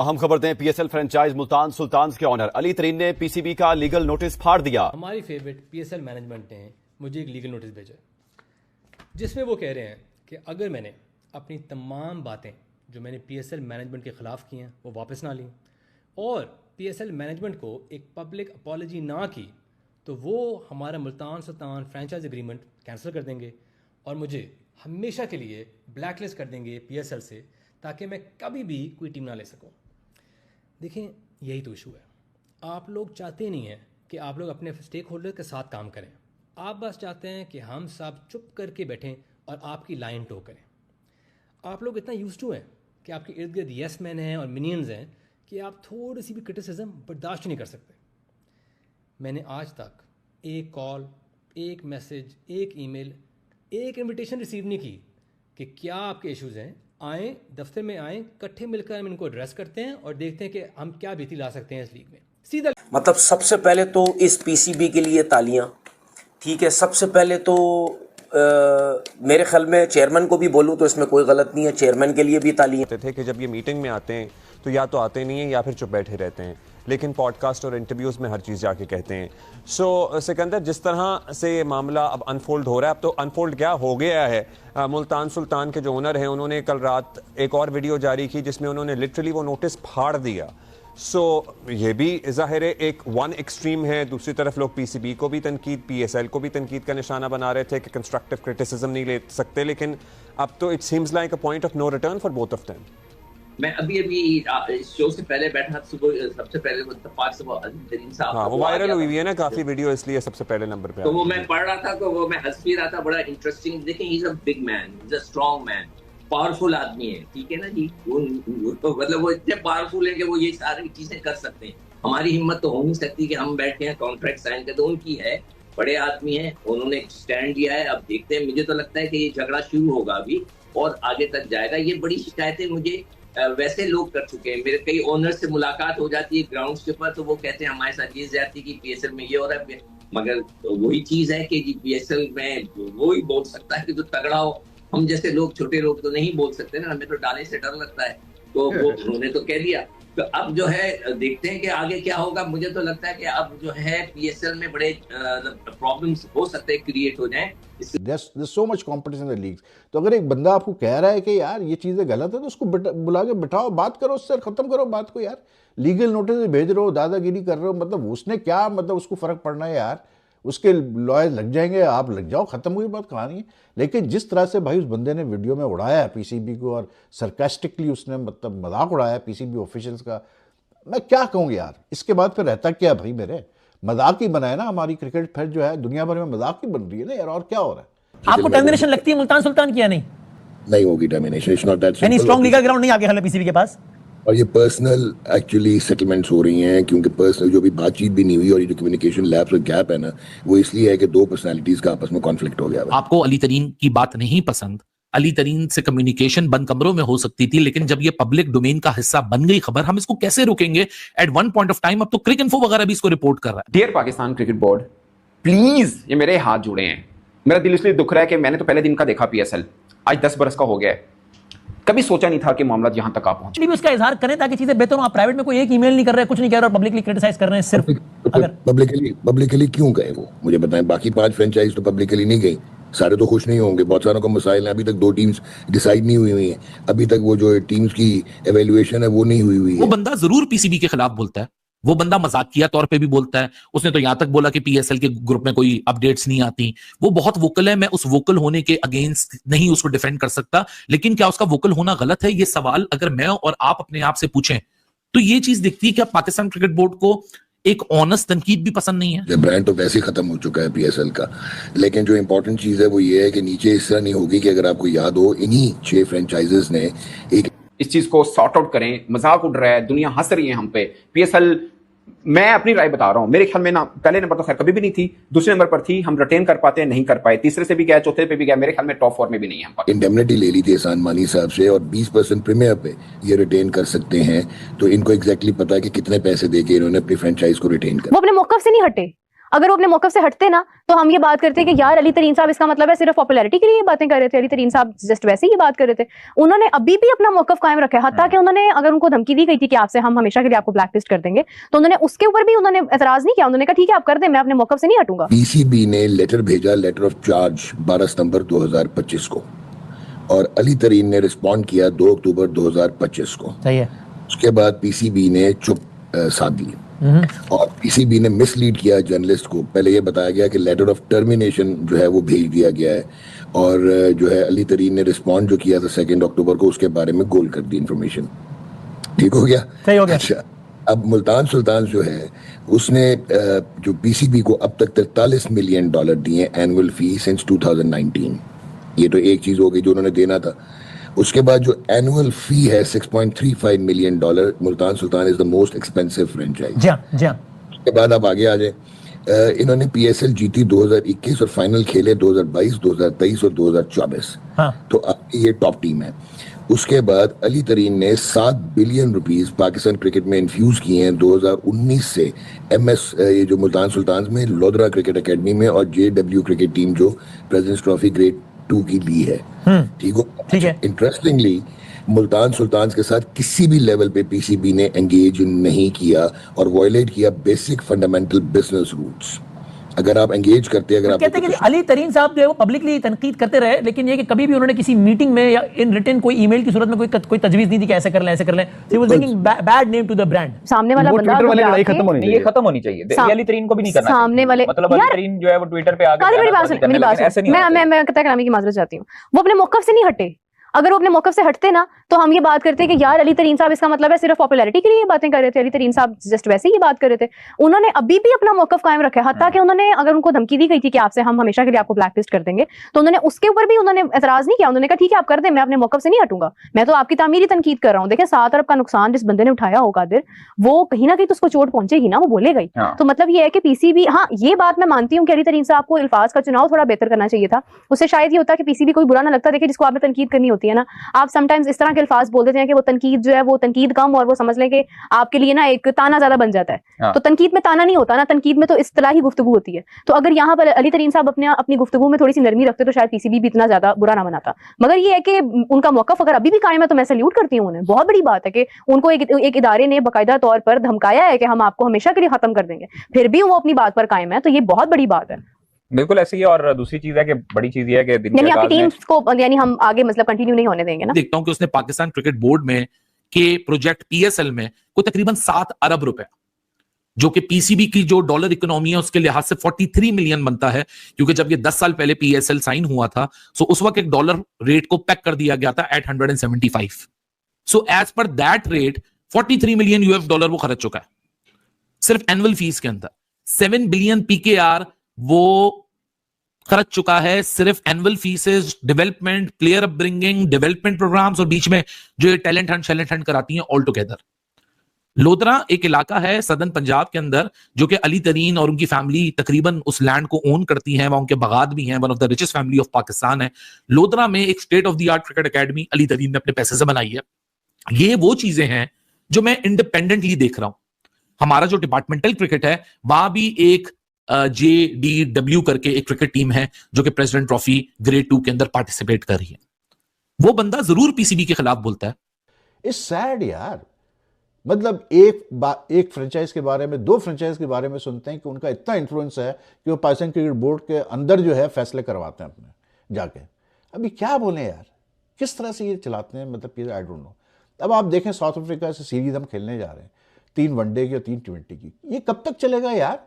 अहम खबर दें, पीएसएल फ्रेंचाइज मुल्तान सुल्तान्स के ऑनर अली तरीन ने पीसीबी का लीगल नोटिस फाड़ दिया। हमारी फेवरेट पीएसएल मैनेजमेंट ने मुझे एक लीगल नोटिस भेजा जिसमें वो कह रहे हैं कि अगर मैंने अपनी तमाम बातें जो मैंने पीएसएल मैनेजमेंट के ख़िलाफ़ की हैं वो वापस ना ली और पीएसएल मैनेजमेंट को एक पब्लिक अपॉलजी ना की तो वो हमारा Multan Sultan franchise agreement cancel कर देंगे और मुझे हमेशा के लिए ब्लैकलिस्ट कर देंगे पीएसएल से, ताकि मैं कभी भी कोई टीम ना ले सकूं। देखें, यही तो इशू है। आप लोग चाहते नहीं हैं कि आप लोग अपने स्टेक होल्डर के साथ काम करें। आप बस चाहते हैं कि हम सब चुप करके बैठें और आपकी लाइन टो करें। आप लोग इतना यूज्ड टू हैं कि आपके इर्द गिर्द येस मैन हैं और मिनियंस हैं कि आप थोड़ी सी भी क्रिटिसिज्म बर्दाश्त नहीं कर सकते। मैंने आज तक एक कॉल, एक मैसेज, एक ईमेल, एक इनविटेशन रिसीव नहीं की कि क्या आपके इश्यूज़ हैं, आएँ दफ्तर में, आएँ इकट्ठे मिलकर हम इनको एड्रेस करते हैं और देखते हैं कि हम क्या बेहतरी ला सकते हैं इस लीग में। सीधा मतलब सबसे पहले तो इस पीसीबी के लिए तालियां, ठीक है। सबसे पहले तो मेरे ख्याल में चेयरमैन को भी बोलूं तो इसमें कोई गलत नहीं है, चेयरमैन के लिए भी तालियां। थे कि जब ये मीटिंग में आते हैं तो या तो आते नहीं हैं या फिर चुप बैठे रहते हैं, लेकिन पॉडकास्ट और इंटरव्यूज़ में हर चीज़ जाके कहते हैं। सो सिकंदर, जिस तरह से ये मामला अब अनफोल्ड हो रहा है, अब तो अनफोल्ड क्या हो गया है, मुल्तान सुल्तान के जो ओनर हैं उन्होंने कल रात एक और वीडियो जारी की जिसमें उन्होंने लिटरली वो नोटिस फाड़ दिया। सो ये भी ज़ाहिर है एक वन एक्सट्रीम है। दूसरी तरफ लोग पीसीबी को भी तनकीद, पीएसएल को भी तनकीद का निशाना बना रहे थे कि कंस्ट्रक्टिव क्रिटिसिज्म नहीं ले सकते, लेकिन अब तो it seems like a point of no return for both of them. मैं अभी इस शो से पहले बैठा था, सुबह सबसे पहले वो इत्तेफाक से वो अली तरीन साहब, हाँ, वो वायरल हुई है ना काफी वीडियो, इसलिए सबसे पहले नंबर पे। तो वो मैं पढ़ रहा था तो वो मैं हंस भी रहा था, बड़ा इंटरेस्टिंग। देखें, he is a big man, he is a strong man, powerful आदमी है, ठीक है ना जी। मतलब वो इतने पावरफुल है कि वो ये सारी चीजें कर सकते हैं। हमारी हिम्मत तो हो नहीं सकती कि हम बैठ के कॉन्ट्रैक्ट साइन कर, तो उनकी है, बड़े आदमी है, उन्होंने स्टैंड लिया है। अब देखते हैं, मुझे तो लगता है कि ये झगड़ा शुरू होगा अभी और आगे तक जाएगा। ये बड़ी शिकायतें मुझे वैसे लोग कर चुके हैं। मेरे कई ओनर से मुलाकात हो जाती है ग्राउंड्स के ऊपर, तो वो कहते हैं हमारे साथ ये ज्यादती की पीएसएल में ये हो रहा है, मगर वही चीज है कि जी पीएसएल में वो ही बोल सकता है कि जो तगड़ा हो। हम जैसे लोग, छोटे लोग तो नहीं बोल सकते ना, हमें तो डालने से डर लगता है। तो वो उन्होंने तो कह दिया। तो अब जो है देखते हैं कि आगे क्या होगा। मुझे तो लगता है कि अब जो है पीएसएल में बड़े प्रॉब्लम्स हो सकते हैं, क्रिएट हो जाएं। There's so much competition in the leagues. तो अगर एक बंदा आपको कह रहा है कि यार ये चीज़ें गलत है तो उसको बुला के बिठाओ, बात करो, उससे खत्म करो बात को। यार लीगल नोटिस भेज रहे हो, दादागिरी कर रहे हो, मतलब उसने क्या, मतलब उसको फर्क पड़ना है यार, उसके लॉयर लग जाएंगे, आप लग जाओ, खत्म हुई बात, कहानी है। लेकिन जिस तरह से भाई उस बंदे ने वीडियो में उड़ाया है पीसीबी को और सरकास्टिकली उसने मतलब मजाक उड़ाया पीसीबी ऑफिशियल्स का, मैं क्या कहूँ यार। इसके बाद फिर रहता क्या भाई, मेरे मजाक ही बनाए ना। हमारी क्रिकेट फिर जो है दुनिया भर में मजाक ही बन रही है ना यार, और क्या हो रहा है। आपको टर्मिनेशन लगती है मुल्तान सुल्तान की या नहीं होगी termination, it's not that simple. यानी स्ट्रांग लीगल ग्राउंड नहीं आगे हाल पीसीबी के पास, और ये पर्सनल एक्चुअली सेटलमेंट्स हो रही हैं, क्योंकि पर्सनल जो भी बातचीत भी नहीं हुई और ये जो कम्युनिकेशन लैप्स और गैप है ना, वो इसलिए है कि दो पर्सनालिटीज का आपस में कॉन्फ्लिक्ट हो गया। आपको अली तरीन की बात नहीं पसंद, अली तरीन से कम्युनिकेशन बंद कमरों में हो सकती थी, लेकिन जब ये पब्लिक डोमेन का हिस्सा बन गई खबर, हम इसको कैसे रोकेंगे? At one point of time अब तो क्रिक इन्फो वगैरह भी इसको रिपोर्ट कर रहा है। Dear Pakistan cricket board, please ये मेरे हाथ जुड़े हैं। मेरा दिल इसलिए दुख रहा है कि मैंने तो पहले दिन का देखा पीएसएल, आज 10 बरस का हो गया है, कभी सोचा नहीं था कि मामला यहां तक आ पहुंचे। भी उसका इजहार करें ताकि चीजें बेहतर हो। आप प्राइवेट में कोई एक ईमेल नहीं कर रहे, कुछ नहीं कह रहे और पब्लिकली क्रिटिसाइज कर रहे हैं सिर्फ। अगर पब्लिकली क्यों गए वो, मुझे बताएं। बाकी 5 फ्रेंचाइज तो पब्लिकली नहीं गई, सारे तो खुश नहीं होंगे, बहुत सारों का मसाइल है। अभी तक 2 टीम्स डिसाइड नहीं हुई हैं, अभी तक वो जो टीम्स की एवेल्युएशन है वो नहीं हुई है। वो बंदा जरूर पीसीबी के खिलाफ बोलता है, वो बंदा मजाकिया तौर पे भी बोलता है। उसने तो यहां तक बोला कि पीएसएल के ग्रुप में कोई अपडेट्स नहीं आती। वो बहुत वोकल है, मैं उस वोकल होने के अगेंस्ट नहीं उसको डिफेंड कर सकता, लेकिन क्या उसका वोकल होना गलत है? ये सवाल अगर मैं और आप अपने आप से पूछें तो ये चीज दिखती है कि पाकिस्तान क्रिकेट बोर्ड को एक ऑनेस्ट तनकीद भी पसंद नहीं है। ब्रांड तो वैसे ही खत्म हो चुका है पीएसएल का, लेकिन जो इंपॉर्टेंट चीज है वो ये है कि नीचे इस तरह नहीं होगी कि अगर आपको याद हो, इन्हीं 6 फ्रेंचाइजेस ने एक इस चीज को सॉर्ट आउट करें। मजाक उड़ रहा है, दुनिया हंस रही है हम पे। पीएसएल, मैं अपनी राय बता रहा हूं, मेरे ख्याल में ना पहले नंबर तो खैर कभी भी नहीं थी, दूसरे नंबर पर थी, हम रिटेन कर पाते हैं, नहीं कर पाए, तीसरे से भी गया, चौथे पे भी गया, मेरे ख्याल में टॉप 4 में भी नहीं है। इंडेमनिटी ले ली थी एहसान मानी साहब से और 20% प्रीमियर पे ये रिटेन कर सकते हैं, तो इनको एग्जैक्टली पता है कि कितने पैसे देके इन्होंने अपनी फ्रेंचाइज को रिटेन कर। वो अपने मौकफ से नहीं हटे। अगर वो अपने मौकफ से हटते ना तो हम ये बात करते कि यार अली तरीन साहब इसका मतलब है सिर्फ पॉपुलैरिटी के लिए ये बातें कर रहे थे, अली तरीन साहब जस्ट वैसे ही बात कर रहे थे। उन्होंने अभी भी अपना मौकफ कायम रखा है, हत्ता कि उन्होंने अगर उनको धमकी दी गई थी कि आपसे हम हमेशा के लिए आपको ब्लैकलिस्ट कर देंगे तो उन्होंने उसके ऊपर भी उन्होंने एतराज नहीं किया। उन्होंने कहा ठीक है आप कर दें, मैं अपने मौकफ से नहीं हटूंगा। पीसीबी ने लेटर भेजा, लेटर ऑफ चार्ज 12 सितंबर 2025 को, और अली तरीन ने रिस्पॉन्ड किया 2 अक्टूबर 2025 को। सही है। उसके बाद पीसीबी ने चुप साध ली और पीसीबी ने मिसलीड किया जर्नलिस्ट को। पहले ये बताया गया कि लेटर ऑफ टर्मिनेशन जो है वो भेज दिया गया है, और जो है अली तरीन ने रिस्पॉन्ड जो किया था 2 अक्टूबर को, उसके बारे में गोल कर दी इंफॉर्मेशन। ठीक हो गया? सही हो गया। अच्छा, अब मुल्तान सुल्तान जो है उसने जो पीसीबी को अब तक $43 मिलियन दिए एनुअल फी सिंस 2019। ये तो एक चीज हो गई जो उन्होंने देना था। उसके बाद जो एनुअल फी है $6.35 million, Multan Sultan is the most expensive franchise. जी हाँ। उसके बाद आप आगे आ जाए, इन्होंने पीएसएल जीती 2021 और फाइनल खेले 2022, 2023 और 2024। हाँ। तो अब ये टॉप टीम है। उसके बाद अली तरीन ने $7 बिलियन पाकिस्तान क्रिकेट में इन्फ्यूज किए हैं 2019 से। एमएस ये जो मुल्तान सुल्तान में लोधरा क्रिकेट एकेडमी में, और जेडब्ल्यू क्रिकेट टीम जो प्रेसिडेंट्स ट्रॉफी ग्रेड 2 की ली है। ठीक है। इंटरेस्टिंगली मुल्तान सुल्तान के साथ किसी भी लेवल पे पीसीबी ने एंगेज नहीं किया और वॉयलेट किया बेसिक फंडामेंटल बिजनेस रूल्स। अगर आप एंगेज करते, अगर आप कहते हैं कि अली तरीन साहब जो है वो पब्लिकली तनकीद करते रहे, लेकिन ये कि कभी भी उन्होंने किसी मीटिंग में या इन रिटन कोई ईमेल की सूरत में कोई तजवीज नहीं दी कि ऐसे कर लें ऐसे कर लें। He was giving bad name to the brand. सामने वाला बंदा ट्विटर वाली लड़ाई खत्म होनी चाहिए, ये खत्म होनी चाहिए। अली तरीन को भी नहीं करना सामने वाले मतलब अली तरीन जो है वो ट्विटर पे आके मेरी बात मैं कतई कलामी की माजरत चाहती हूँ। वो अपने मौकफ से नहीं हटे। अगर वो अपने मौकफ से हटते ना तो हम ये बात करते कि यार अली तरीन साहब इसका मतलब है सिर्फ पॉपुलैरिटी के लिए ये बातें कर रहे थे, अली तरीन साहब जस्ट वैसे ही बात कर रहे थे। उन्होंने अभी भी अपना मौकफ कायम रखा है, हत्ता कि उन्होंने अगर उनको धमकी दी गई थी कि आपसे हम हमेशा के लिए आपको ब्लैकलिस्ट कर देंगे तो उन्होंने उसके ऊपर भी उन्होंने एतराज नहीं किया। उन्होंने कहा ठीक है आप कर दें, मैं अपने मौकफ से नहीं हटूंगा, मैं तो आपकी तामीरी तनकीद कर रहा हूँ। देखिए 7 अरब का नुकसान जिस बंदे ने उठाया हो कादिर, वो कहीं ना कहीं तो उसको चोट पहुंचेगी ना, वो बोलेगा ही। तो मतलब ये है कि पीसीबी, हाँ ये बात मैं मानती हूँ कि अली तरीन साहब को अल्फाज का चुनाव थोड़ा बेहतर करना चाहिए था। उससे शायद ये होता कि पीसीबी कोई बुरा ना लगता। देखिए जिसको आपने तनकीद करनी होती है ना, आप समटाइम्स इस तरह के अल्फाज बोल देते हैं कि वो तनकीद जो है वो तनकीद कम, और वो समझ लें कि आपके लिए ना एक ताना ज्यादा बन जाता है। तो तनकीद में ताना नहीं होता ना, तनकीद में तो इस्तिलाही गुफ्तगू होती है। तो अगर यहाँ पर अली तरीन साहब अपनी गुफ्तगू में थोड़ी सी नरमी रखते तो शायद पीसीबी भी इतना ज्यादा बुरा ना बनाता। मगर ये है कि उनका मौकफ अगर अभी भी कायम है तो मैं सैल्यूट करती हूँ उन्हें। बहुत बड़ी बात है कि उनको एक इदारे ने बाकायदा तौर पर धमकाया है कि हम आपको हमेशा के लिए खत्म कर देंगे, फिर भी वो अपनी बात पर कायम है, तो ये बहुत बड़ी बात है। बिल्कुल ऐसे ही। और दूसरी चीज है कि बड़ी चीज ये है कि दिन यानी आपकी टीम को यानी हम आगे मतलब कंटिन्यू नहीं होने देंगे ना। देखता हूं कि उसने पाकिस्तान क्रिकेट बोर्ड में के प्रोजेक्ट पीएसएल में कोई तकरीबन 7 अरब रुपए, जो कि पीसीबी की जो डॉलर इकोनॉमी है उसके लिहाज से 43 मिलियन बनता है, क्योंकि जब ये 10 साल पहले पीएसएल साइन हुआ था सो उस वक्त एक डॉलर रेट को पैक कर दिया गया था at 175। So as per that rate 43 million US dollar वो खर्च चुका है सिर्फ एनुअल फीस के अंदर। 7 बिलियन पीकेआर वो खर्च चुका है सिर्फ annual fees, development, player upbringing, development programs और बीच में जो ये टैलेंट हंट कराती हैं ऑल टुगेदर। लोधरा एक इलाका है सदर्न पंजाब के अंदर जो कि अली तरीन और उनकी फैमिली तकरीबन उस लैंड को ओन करती हैं, वहां उनके बगात भी हैं, one of the richest family of Pakistan है। लोधरा में एक state of the art cricket academy Ali तरीन ने अपने पैसे से बनाई है। ये वो चीजें हैं जो मैं इंडिपेंडेंटली देख रहा हूं। हमारा जो डिपार्टमेंटल क्रिकेट है वहां भी एक JDW करके एक क्रिकेट टीम है जो कि प्रेसिडेंट ट्रॉफी ग्रेड 2 के अंदर पार्टिसिपेट कर रही है। वो बंदा जरूर पीसीबी के खिलाफ बोलता है। इट्स सैड यार, मतलब एक फ्रेंचाइज के बारे में, 2 फ्रेंचाइज के बारे में सुनते हैं कि उनका इतना इन्फ्लुएंस है कि वो पाकिस्तान क्रिकेट बोर्ड के अंदर जो है फैसले करवाते हैं अपने जाके। अभी क्या बोले यार, किस तरह से ये चलाते हैं, मतलब आई डोंट नो। अब आप देखें साउथ अफ्रीका से सीरीज हम खेलने जा रहे हैं, 3 वनडे की और 3 T20 की। ये कब तक चलेगा यार?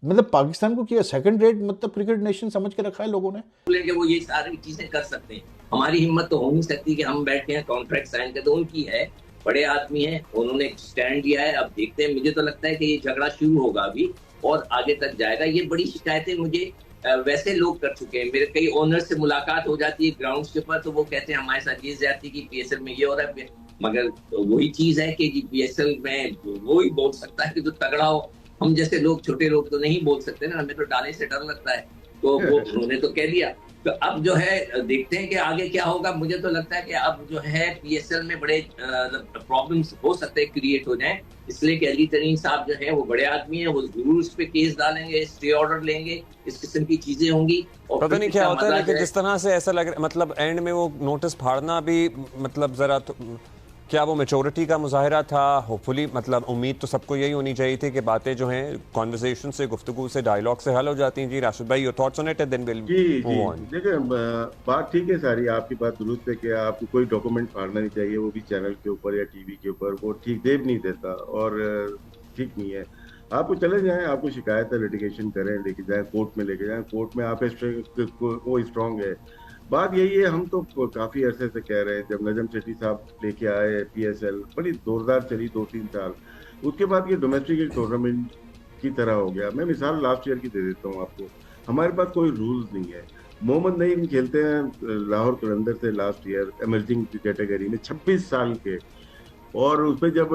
मतलब पाकिस्तान को क्या सेकंड रेट मतलब क्रिकेट नेशन समझ के रखा है लोगों ने? बोलेंगे वो ये सारी चीजें कर सकते हैं, हमारी हिम्मत तो हो नहीं सकती कि हम बैठे हैं कॉन्ट्रैक्ट साइन कर, तो उनकी है, बड़े आदमी हैं, उन्होंने स्टैंड लिया है। अब देखते हैं, मुझे तो लगता है कि ये झगड़ा शुरू होगा अभी और आगे तक जाएगा। ये बड़ी शिकायतें मुझे वैसे लोग कर चुके हैं, मेरे कई ओनर से मुलाकात हो जाती है ग्राउंड्स के ऊपर, तो वो कहते हैं हमारे साथ ये ज्यादती की पीएसएल में ये हो रहा है। मगर वही चीज है कि पीएसएल में वो ही बोल सकता है कि जो तगड़ा हो, हम जैसे लोग छोटे लोग तो नहीं बोल सकते ना, हमें तो डाले से डर लगता है। तो वो उन्होंने तो कह दिया, तो अब जो है देखते हैं कि आगे क्या होगा। मुझे तो लगता है कि अब जो है पीएसएल में बड़े प्रॉब्लम्स हो सकते हैं, क्रिएट हो जाएं, इसलिए कि अली तरीन साहब जो है वो बड़े आदमी है, वो जरूर उस पर केस डालेंगे, स्टे ऑर्डर लेंगे, इस किस्म की चीजें होंगी। और पता नहीं क्या होता है, लेकिन जिस तरह से ऐसा लग रहा है, मतलब एंड में वो नोटिस फाड़ना भी, मतलब जरा क्या वो मैच्योरिटी का मुजाहिरा था? होपफुली, मतलब उम्मीद तो सबको यही होनी चाहिए थी कि बातें जो हैं कॉन्वर्सेशन से, गुफ्तगू से, डायलॉग से हल हो जाती हैं। जी राशिद भाई, your thoughts on it and then will move on. देखिए, बात ठीक है सारी, आपकी बात दुरुस्त है कि आपको कोई डॉक्यूमेंट फाड़ना नहीं चाहिए, वो भी चैनल के ऊपर या टीवी के ऊपर, वो ठीक देव नहीं देता और ठीक नहीं है। आपको चले जाएं, आपको शिकायत है, लिटिगेशन करें, लेके जाएं, कोर्ट में लेके जाएं, कोर्ट में आप वो स्ट्रांग है। बात यही है, हम तो काफी अरसे से कह रहे हैं, जब नजम शेट्टी साहब लेके आए पीएसएल, बड़ी जोरदार चली 2-3 साल, उसके बाद ये डोमेस्टिक एक टूर्नामेंट की तरह हो गया। मैं मिसाल लास्ट ईयर की दे देता हूँ आपको। हमारे पास कोई रूल्स नहीं है। मोहम्मद नईम खेलते हैं लाहौर कलंदर से लास्ट ईयर एमर्जिंग कैटेगरी में, 26 साल के, और उसमें जब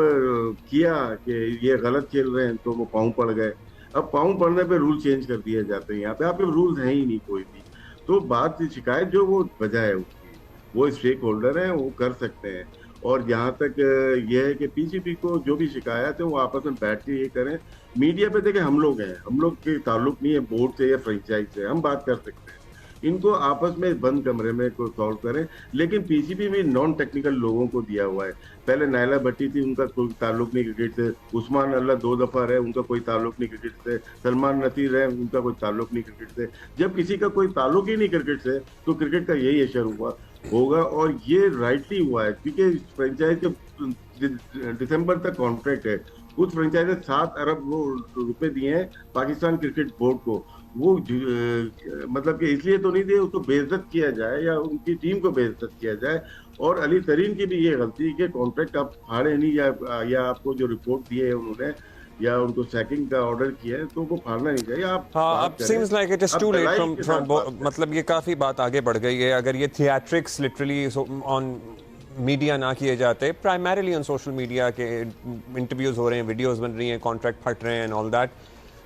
किया कि ये गलत खेल रहे हैं तो वो पाँव पड़ गए। अब पाँव पड़ने पे रूल चेंज कर दिए जाते हैं। यहाँ पे आपके रूल्स हैं ही नहीं कोई भी। तो बात शिकायत जो वो वजह है उसकी, वो स्टेक होल्डर हैं, वो कर सकते हैं। और जहाँ तक ये है कि पीसीबी को जो भी शिकायत है वो आपस में बैठ के ये करें। मीडिया पे देखें, हम लोग हैं, हम लोग के ताल्लुक नहीं है बोर्ड से या फ्रेंचाइज से, हम बात कर सकते हैं। इनको आपस में बंद कमरे में को सॉल्व करें। लेकिन पीसीबी में नॉन टेक्निकल लोगों को दिया हुआ है। पहले नायला भट्टी थी, उनका कोई ताल्लुक नहीं क्रिकेट से। उस्मान अल्लाह 2 दफा रहे, उनका कोई ताल्लुक नहीं क्रिकेट से। सलमान नसीर है, उनका कोई ताल्लुक नहीं क्रिकेट से। जब किसी का कोई ताल्लुक ही नहीं क्रिकेट से, तो क्रिकेट का यही असर होगा। और ये राइटली हुआ है, क्योंकि फ्रेंचाइज के दिसंबर तक कॉन्ट्रैक्ट है। कुछ फ्रेंचाइज 7 अरब वो रुपए दिए हैं पाकिस्तान क्रिकेट बोर्ड को। वो मतलब कि इसलिए तो नहीं दिए उसको बेइज्जत किया जाए या उनकी टीम को बेइज्जत किया जाए। और अली तरीन की भी ये गलती है कि कॉन्ट्रैक्ट आप फाड़े नहीं, या आपको जो रिपोर्ट दिए है उन्होंने या उनको सैकिंग का ऑर्डर किया है तो वो फाड़ना नहीं चाहिए। आप अब seems like it is too late from मतलब ये काफी बात आगे बढ़ गई है। अगर ये थिएट्रिक्स लिटरली ऑन मीडिया ना किए जाते, प्राइमरीली ऑन सोशल मीडिया के इंटरव्यूज हो रहे हैं, वीडियोस बन रही हैं, कॉन्ट्रैक्ट फट रहे हैं एंड ऑल दैट,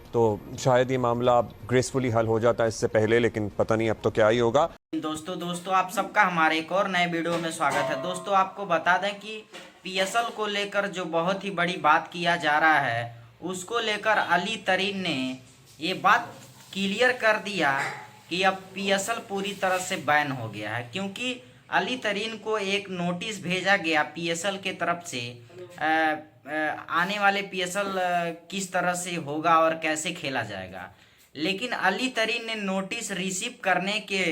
तो शायद ये मामला ग्रेसफुली हल हो जाता है इससे पहले। लेकिन पता नहीं अब तो क्या ही होगा। दोस्तों आप सबका हमारे एक और नए वीडियो में स्वागत है। दोस्तों, आपको बता दें कि पीएसएल को लेकर जो बहुत ही बड़ी बात किया जा रहा है, उसको लेकर अली तरीन ने ये बात क्लियर कर दिया कि अब पीएसएल पूरी तरह से बैन हो गया है। क्योंकि अली तरीन को एक नोटिस भेजा गया पीएसएल के तरफ से, आने वाले पीएसएल किस तरह से होगा और कैसे खेला जाएगा। लेकिन अली तरीन ने नोटिस रिसीव करने के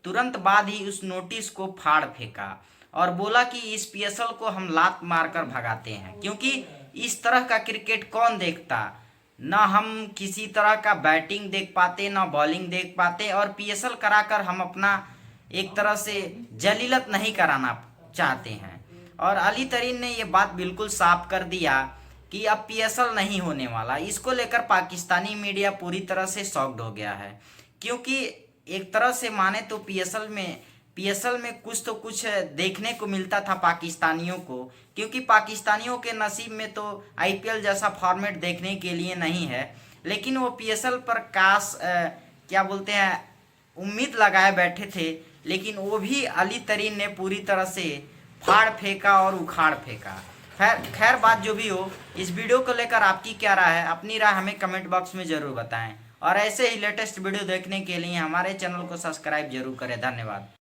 तुरंत बाद ही उस नोटिस को फाड़ फेंका और बोला कि इस पीएसएल को हम लात मारकर भगाते हैं, क्योंकि इस तरह का क्रिकेट कौन देखता। ना हम किसी तरह का बैटिंग देख पाते, ना बॉलिंग देख पाते, और पीएसएल कराकर हम अपना एक तरह से जलीलत नहीं कराना चाहते हैं। और अली तरीन ने ये बात बिल्कुल साफ कर दिया कि अब पीएसएल नहीं होने वाला। इसको लेकर पाकिस्तानी मीडिया पूरी तरह से शॉक्ड हो गया है, क्योंकि एक तरह से माने तो पीएसएल में कुछ तो कुछ देखने को मिलता था पाकिस्तानियों को, क्योंकि पाकिस्तानियों के नसीब में तो आईपीएल जैसा फॉर्मेट देखने के लिए नहीं है। लेकिन वो पीएसएल पर क्या बोलते हैं, उम्मीद लगाए बैठे थे, लेकिन वो भी अली तरीन ने पूरी तरह से फाड़ फेंका और उखाड़ फेंका। खैर बात जो भी हो, इस वीडियो को लेकर आपकी क्या राय है, अपनी राय हमें कमेंट बॉक्स में जरूर बताएं। और ऐसे ही लेटेस्ट वीडियो देखने के लिए हमारे चैनल को सब्सक्राइब जरूर करें। धन्यवाद।